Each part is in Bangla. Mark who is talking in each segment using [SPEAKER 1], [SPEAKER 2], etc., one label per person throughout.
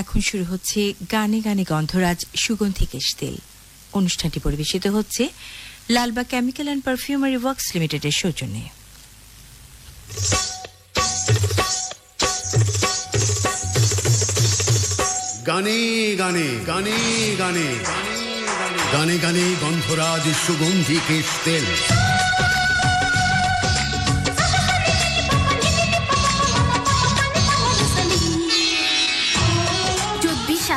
[SPEAKER 1] এখন শুরু হচ্ছে গানে গানে গন্ধরাজ সুগন্ধি কেশ তেল। অনুষ্ঠানটি পরিবেশিত হচ্ছে Lalbagh chemical and perfumery works লিমিটেডের সৌজন্যে।
[SPEAKER 2] গানে গানে গানে গানে গানে গানে গন্ধরাজ সুগন্ধি কেশ তেল।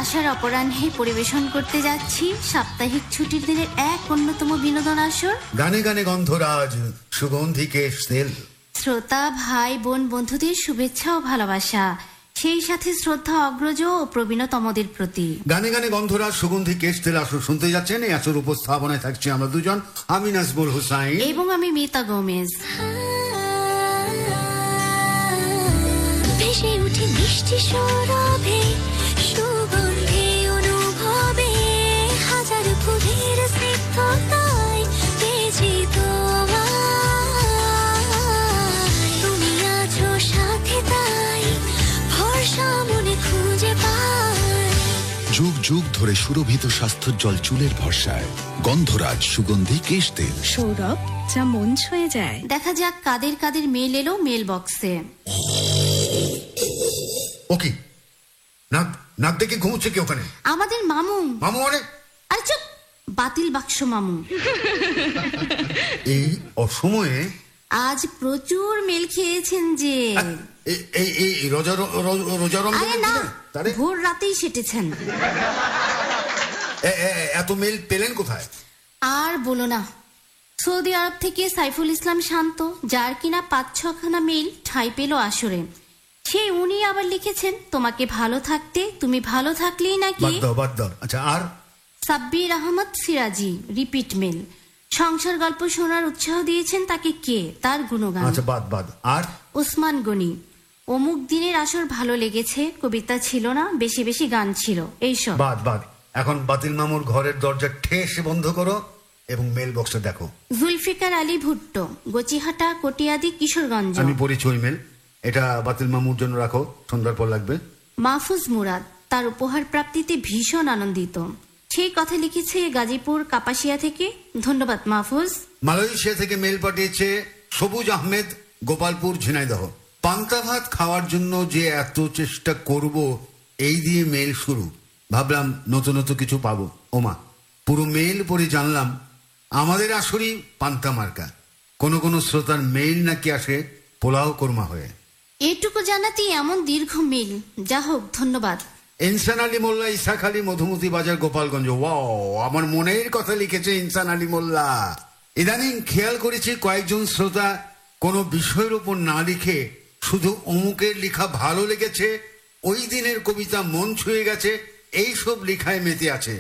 [SPEAKER 3] আশার অপরাহ্নে পরিবেশন করতে যাচ্ছি সাপ্তাহিক ছুটির দিনের এক অন্যতম বিনোদন আসর
[SPEAKER 2] গানে গানে গন্ধরাজ সুগন্ধি কেশ তেল।
[SPEAKER 3] শ্রোতা ভাই বোন বন্ধুদের শুভেচ্ছা ও ভালোবাসা, সেই সাথে শ্রদ্ধা অগ্রজ ও প্রবীণতমদের প্রতি।
[SPEAKER 2] গানে গানে গন্ধরাজ সুগন্ধি কেশ তেল আসর শুনতে যাচ্ছেন। এই আসর উপস্থাপনায় থাকছি আমরা দুজন, আমি নাজমুল হুসাইন
[SPEAKER 3] এবং আমি মিতা গোমেজ।
[SPEAKER 4] ভেসে উঠে মিষ্টি সৌরভে সুগন্ধি অনুভবে হাজার ফুলের স্নিগ্ধতায় বেজে তুমি আছো সাথে, তাই ভরসা মনে খুঁজে পাই।
[SPEAKER 5] যুগ যুগ ধরে সুরভিত স্বাস্থ্যোজ্জ্বল চুলের ভরসায় গন্ধরাজ সুগন্ধি কেশ তেল,
[SPEAKER 6] সৌরভ যা মন ছুঁয়ে যায়।
[SPEAKER 3] দেখা যাক কাদের কাদের মেল এলো মেল বক্সে।
[SPEAKER 2] ওকে, নাক নাক দেখে ঘুমোচ্ছে কি ওখানে?
[SPEAKER 3] আমাদের মামু।
[SPEAKER 2] মামু মানে?
[SPEAKER 3] আরে চুপ, বাতিল বাক্স মামু।
[SPEAKER 2] এই অসময়ে
[SPEAKER 3] আজ প্রচুর মেল খেয়েছেন যে।
[SPEAKER 2] এই রোজা
[SPEAKER 3] আরে না, ভোর রাতেই সেটেছেন।
[SPEAKER 2] এত মেল পেলেন কোথায়?
[SPEAKER 3] আর বলো না, সৌদি আরব থেকে সাইফুল ইসলাম শান্ত, যার কিনা ৫-৬খানা মেল ঠাঁই পেল আসরে, সেই উনি আবার লিখেছেন তোমাকে ভালো থাকতে, তুমি ভালো থাকলেই নাকি।
[SPEAKER 2] বাদ দাও। আচ্ছা, আর
[SPEAKER 3] সাব্বির আহমদ সিরাজি রিপিট মেল, সংসার গল্প শোনার উৎসাহ দিয়েছেন তাকে কে, তার গুণগান।
[SPEAKER 2] আচ্ছা, বাদ। আর
[SPEAKER 3] ওসমান গনি, অমুক দিনের আসর ভালো লেগেছে, কবিতা ছিল না, বেশি বেশি গান ছিল, এইসব।
[SPEAKER 2] বাদ। এখন বাতিল মামুর ঘরের দরজা ঠেস বন্ধ করো এবং মেল বক্সে দেখো।
[SPEAKER 3] জুলফিকার আলী ভুট্টো, গচিহাটা, কটিয়াদি, কিশোরগঞ্জ।
[SPEAKER 2] আমি পড়েছি ওই মেল। এটা বাতিল মামুর জন্য রাখো, সন্ধ্যার পর লাগবে।
[SPEAKER 3] মাহফুজ মুরাদ, তার উপহার প্রাপ্তিতে ভীষণ আনন্দিত, সেই কথা লিখেছে গাজীপুর কাপাসিয়া থেকে। ধন্যবাদ মাহফুজ।
[SPEAKER 2] মালয়েশিয়া থেকে মেল পাঠিয়েছে সবুজ আহমেদ, গোপালপুর, ঝিনাইদহ। পান্তা ভাত খাওয়ার জন্য যে এত চেষ্টা করব, এই দিয়ে মেল শুরু। ভাবলাম নতুন কিছু পাবো। ওমা, পুরো মেল পড়ে জানলাম আমাদের আসরই পান্তা মার্কা। কোন শ্রোতার মেল নাকি আসে পোলাও কোরমা হয়ে।
[SPEAKER 3] এটুকু জানাতেই এমন দীর্ঘ মেল, যা হোক ধন্যবাদ।
[SPEAKER 2] ইনসান আলী মোল্লা, ইসাক আলী, মধুমতি বাজার, গোপালগঞ্জ। ওয়াও, আমার মনের কথা লিখেছে ইনসান আলী মোল্লা। ইদানিং খেয়াল করেছি কয়েকজন শ্রোতা কোনো বিষয়ের উপর না লিখে শুধু অমুকের লেখা ভালো লেগেছে, ওই দিনের কবিতা মন ছুঁয়ে গেছে, এইসব লেখায় মেতে আছে।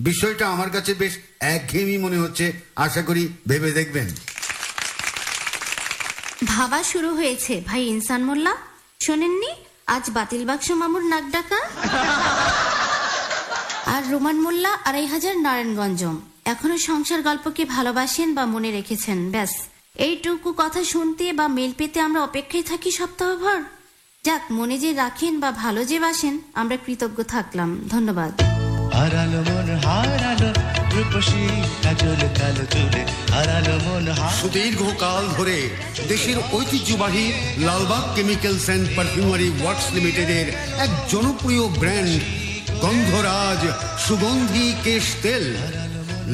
[SPEAKER 2] বিষয়টা আমার কাছে বেশ একঘেয়েমি মনে হচ্ছে। আশা করি ভেবে দেখবেন।
[SPEAKER 3] ভাবা শুরু হয়েছে ভাই ইনসান মোল্লা, শোনেননি আজ বাতিল বাক্স মামুর নাক ডাকা। আর রোমান মোল্লা ২৫০০ নারায়ণগঞ্জ, এখনো সংসার গল্পকে ভালোবাসেন বা মনে রেখেছেন। ব্যাস এইটুকু কথা শুনতে বা মেল পেতে আমরা অপেক্ষায় থাকি সপ্তাহভর। যাক, মনে যে রাখেন বা ভালো যে বাসেন, আমরা কৃতজ্ঞ থাকলাম। ধন্যবাদ।
[SPEAKER 7] হারালো মন হারালো রূপসী কাজল কালো চুলে হারালো মন।
[SPEAKER 2] সুদীর্ঘকাল ধরে দেশের ঐতিহ্যবাহী Lalbagh chemicals and perfumery works লিমিটেডের এক জনপ্রিয় ব্র্যান্ড গন্ধরাজ সুগন্ধি কেশ তেল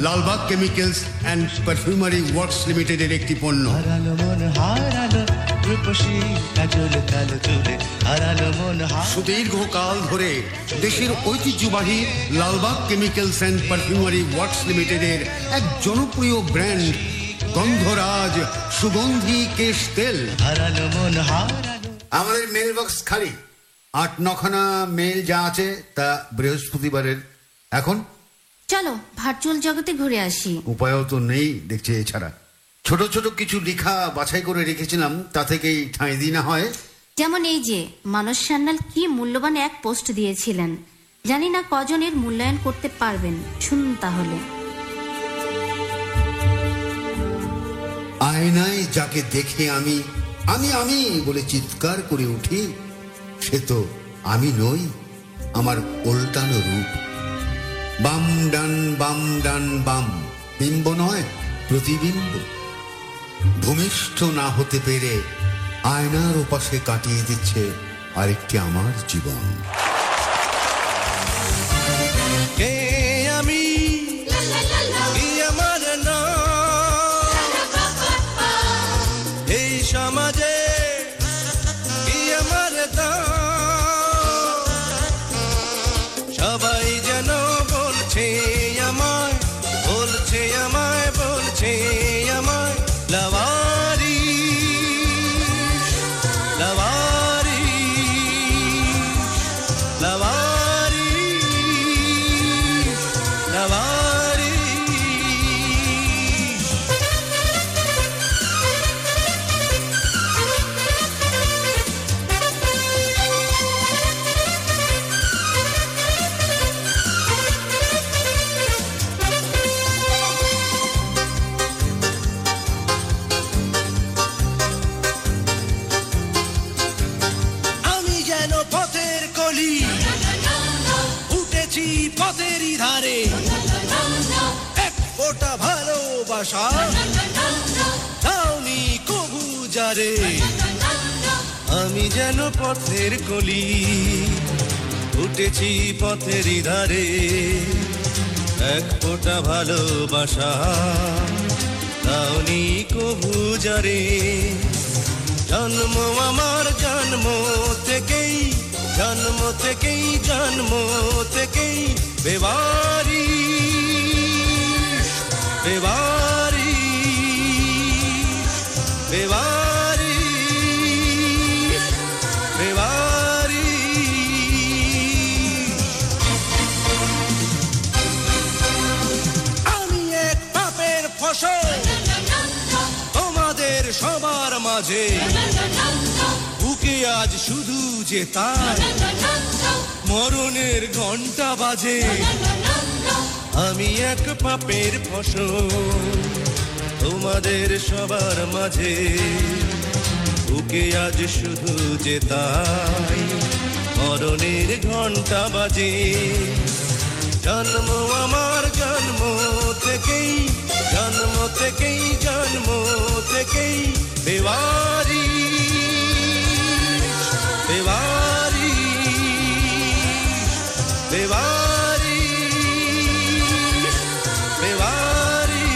[SPEAKER 2] Lalbagh chemicals and perfumery works লিমিটেডের একটি পণ্য।
[SPEAKER 7] হারালো মন হারালো রূপসী কাজল কালো চুলে হারালো মন।
[SPEAKER 2] সুদীর্ঘকাল ধরে দেশের ঐতিহ্যবাহী Lalbagh chemicals and perfumery works লিমিটেডের এক জনপ্রিয় ব্র্যান্ড গন্ধরাজ সুগন্ধি কেশ তেল।
[SPEAKER 7] হারালো মন হারালো।
[SPEAKER 2] আমাদের মেল বক্স খালি। ৮-৯খানা মেল যা আছে তা বৃহস্পতিবারের। এখন
[SPEAKER 3] চলো ভার্চুয়াল জগতে ঘুরে আসি।
[SPEAKER 2] উপায়ও তো নেই দেখছি এছাড়া। ছোট ছোট কিছু লেখা বাছাই করে রেখেছিলাম, তা থেকেই ঠাঁই দিই না হয়।
[SPEAKER 3] যেমন এই যে মানস সান্যাল কি মূল্যবান এক পোস্ট দিয়েছিলেন, জানি না কজনের মূল্যায়ন করতে পারবেন, শুনুন তাহলে।
[SPEAKER 2] আয়নায় যাকে দেখে আমি আমি আমি বলে চিৎকার করে উঠি, সে তো আমি নই। আমার উল্টানো রূপ। বাম ডান বাম ডান বাম, বিম্ব নয় প্রতিবিম্ব। ভূমিষ্ঠ না হতে পেরে আয়নার ওপাশে কাটিয়ে দিচ্ছে আরেকটি আমার জীবন।
[SPEAKER 7] কে আমি, কি আমার নাম, এই সমাজে কি আমার দাম। সবাই যেন বলছে আমায়, বলছে আমায়, বলছে আমায় লাওয়ারি, লাওয়ারি, লাওয়ারি, লাওয়ারি। আমি যেন পথের কলি, উঠেছি পথেরই ধারে। এক ফোঁটা ভালোবাসা দাওনি কবু যারে। আমি যেন পথের কলি, উঠেছি পথেরই ধারে। এক ফোঁটা ভালোবাসা দাওনি কবু যারে। জন্ম আমার জন্ম থেকেই, জন্ম থেকেই, জন্ম থেকেই বেবারি, বেবারি, বেবারি, বেবারি। আমি এক পাপের ফসল তোমাদের সবার মাঝে। বুকে আজ শুধু যে তার মরণের ঘন্টা বাজে। আমি এক পাপের ফসল তোমাদের সবার মাঝে। বুকে আজ শুধু যে তাই মরণের ঘন্টা বাজে। জন্ম আমার জন্ম থেকেই, জন্ম থেকেই, জন্ম থেকেই বেওয়ারি, বেওয়ারি, বেওয়ারি, বেওয়ারি।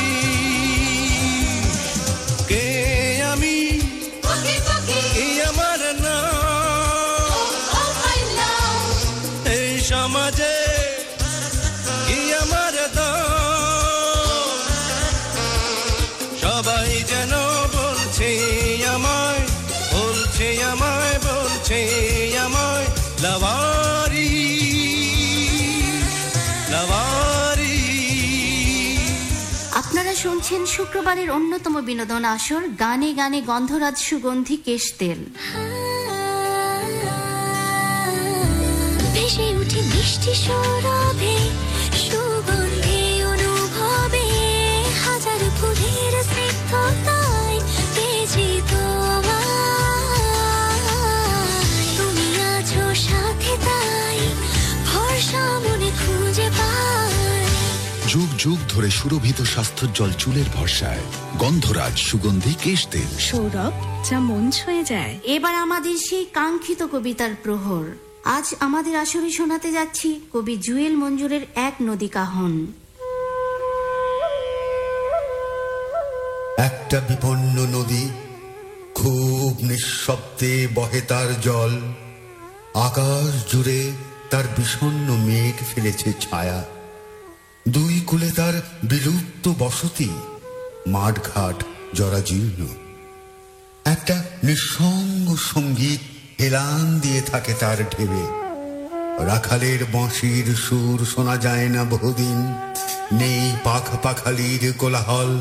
[SPEAKER 7] কে আমি, কি আমার নাম, এই সমাজে কি আমার দাম। সবাই যেন বলছে আমায়, বলছে আমায়, বলছে আমায় লাওয়ারি, লাওয়ারি।
[SPEAKER 3] আপনারা শুনছেন শুক্রবারের অন্যতম বিনোদন আসর গানে গানে গন্ধরাজ সুগন্ধি কেশ তেল।
[SPEAKER 4] ভেসে উঠে মিষ্টি সৌরভে, সুগন্ধে অনুভবে, হাজার ফুলের স্নিগ্ধতায় পেয়েছি তোমায়। তুমি আছো সাথে তাই ভরসা মনে খুঁজে পাই।
[SPEAKER 5] যুগ যুগ ধরে সুরভিত স্বাস্থ্যোজ্জ্বল চুলের ভরসায় গন্ধরাজ সুগন্ধি কেশ তেল।
[SPEAKER 6] সৌরভ, যা মন ছুঁয়ে যায়।
[SPEAKER 3] এবার আমাদের সেই কাঙ্ক্ষিত কবিতার প্রহর। আজ আমাদের আসরে শোনাতে যাচ্ছি কবি জুয়েল মঞ্জুরের এক নদী কাহন।
[SPEAKER 2] একটা বিপন্ন নদী, খুব নিঃশব্দে বহে তার জল। আকাশ জুড়ে তার বিষণ্ণ মেঘ ফেলেছে ছায়া। দুই কূলে তার বিলুপ্ত বসতি, মাঠঘাট জরাজীর্ণ। একটা নিঃসঙ্গ সঙ্গীত হেলান দিয়ে থাকে তার ঢেবে। রাখালের বাঁশির সুর শোনা যায় না বহুদিন। নেই পাখালির কোলাহল।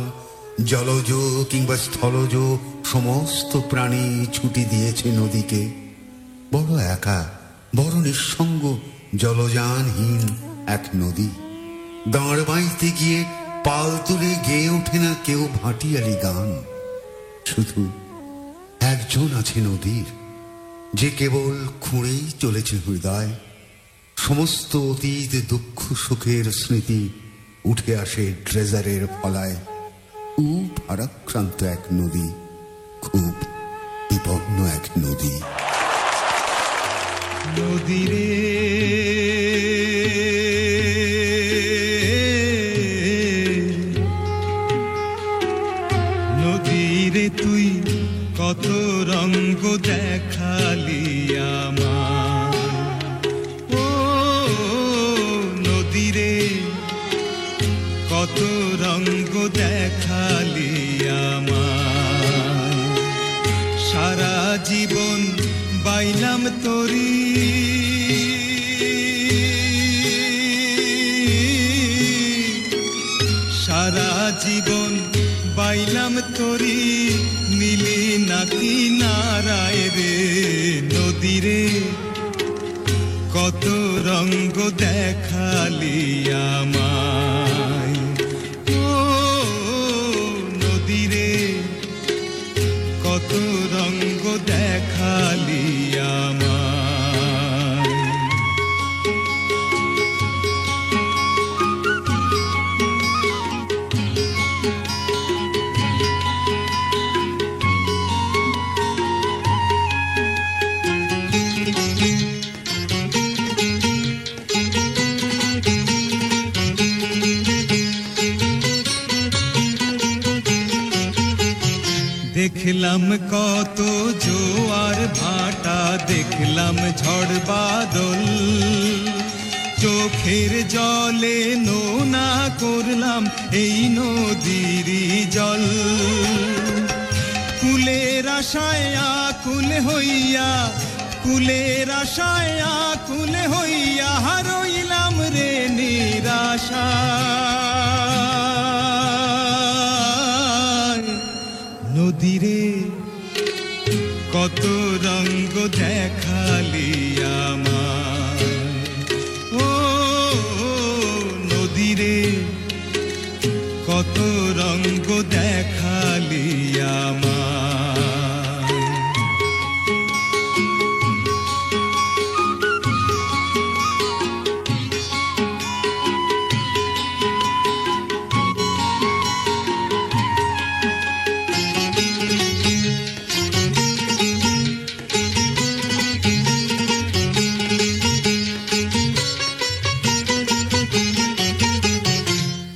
[SPEAKER 2] জলজ কিংবা স্থলজ সমস্ত প্রাণী ছুটি দিয়েছে নদীকে। বড় একা, বড় নিঃসঙ্গ, জলযানহীন এক নদী। দাঁড় বাইতে গিয়ে পাল তুলে গেয়ে ওঠে না কেউ ভাটিয়ালি গান। শুধু একজন আছে নদীর, যে কেবল খুঁড়েই চলেছে হৃদয়। সমস্ত অতীত দুঃখ সুখের স্মৃতি উঠে আসে ট্রেজারের ফলায়। খুব ভারাক্রান্ত এক নদী, খুব বিপন্ন এক নদী।
[SPEAKER 7] নদীরে নদীরে তুই কত রঙ্গ দেখালি আমার, ও নদীরে কত রঙ্গ দেখালি আমার। সারা জীবন বাইলাম তোরি, সারা জীবন বাইলাম তোরি, মিলি নাকি নারায় রে নদীরে কত রঙ্গ দেখালি আমায়, ও নদীরে কত রঙ্গ দেখালি আমায়। দেখলাম কত জোয়ার ভাটা, দেখলাম ঝড় বাদল, চোখের জলে নোনা করলাম এই নদীর জল। কুলের আশায় আকুল হইয়া, কুলের আশায় আকুল হইয়া রইলাম রে নিরাশা। নদীরে কত রঙ্গ দেখালি আমায়, ও নদীরে কত রঙ্গ দেখালি আমায়।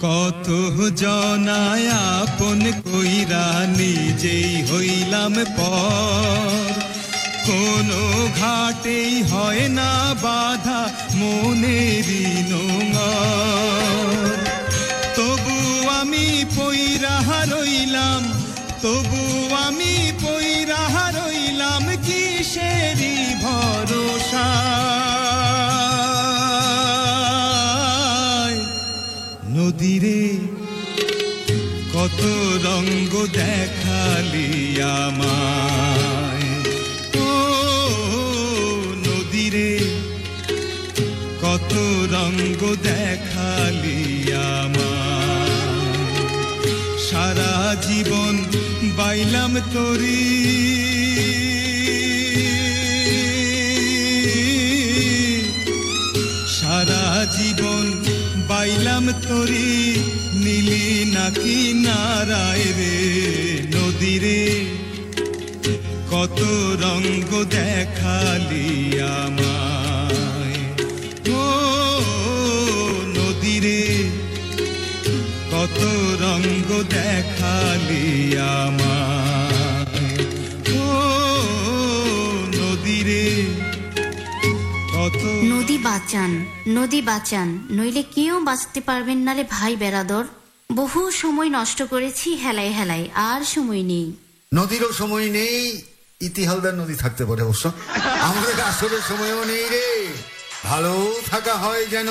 [SPEAKER 7] কত জনায় আপন কইরা নিজেই হইলাম পর, কোনো ঘাটেই হয় না বাধা মনেরই নোঙর। তবু আমি পইরা রইলাম, তবু আমি পইরা রইলাম কিসেরই ভরসা। নদীরে কত রঙ্গ দেখালি আমায়, ও নদীরে কত রঙ্গ দেখালি আমায়। সারা জীবন বাইলাম তোরি, সারা জীবন বাইলাম তোরি, নীলি নাকি নারায় রে নদীরে কত রঙ্গ দেখালি আমায়, ও নদীরে কত রঙ্গ দেখালি আমায়, ও নদীরে কত।
[SPEAKER 3] নদী বাঁচান, নদী বাঁচান, নইলে কেউ বাঁচতে পারবেন না রে ভাই বেরাদর। বহু সময় নষ্ট করেছি হেলায় হেলায়, আর সময় নেই।
[SPEAKER 2] নদীরও সময় নেই, ইতিহালদার নদী থাকতে পারে অবশ্য, আমাদের আসলে সময়ও নেই রে। ভালো থাকা হয় যেন।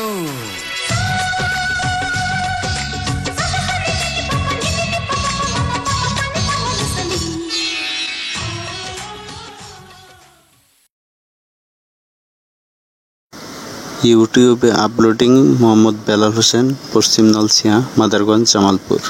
[SPEAKER 8] ইউটিউবে আপলোডিং মোহাম্মদ বেলাল হোসেন, পশ্চিম নলছিয়া, মাদারগঞ্জ, জামালপুর।